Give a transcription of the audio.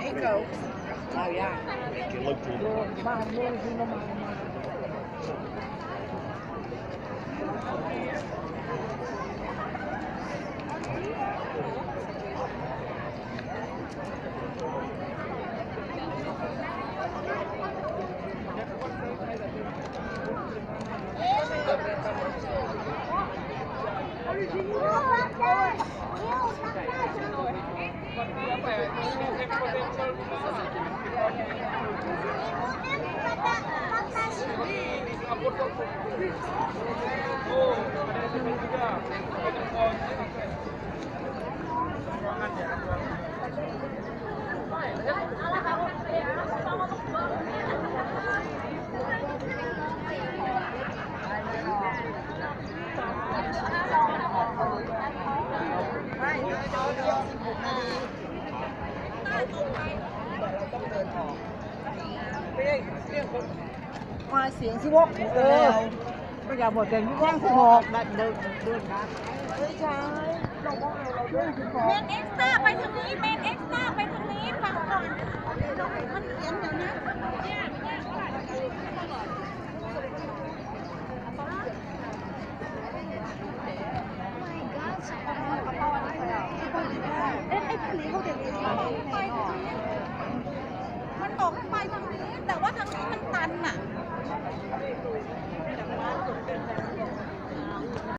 Eco. Oh yeah.มาเสียงสิวกแล้วก็อย่าบอกแต่ย่างสิวกดันเดินนะเฮ้ยใช่เราบอกเราด้วยสิวกเมนเอ็กซ์ต้าไปทางนี้เมนเอ็กซ์ต้าไปทางนี้ฟังก่อนมันเขียนอยู่นะเอ๊ะไอ้คนนี้เขาเด็กไปมันบอกให้ไปทางนี้แต่ว่าทางนี้มันตันอ่ะ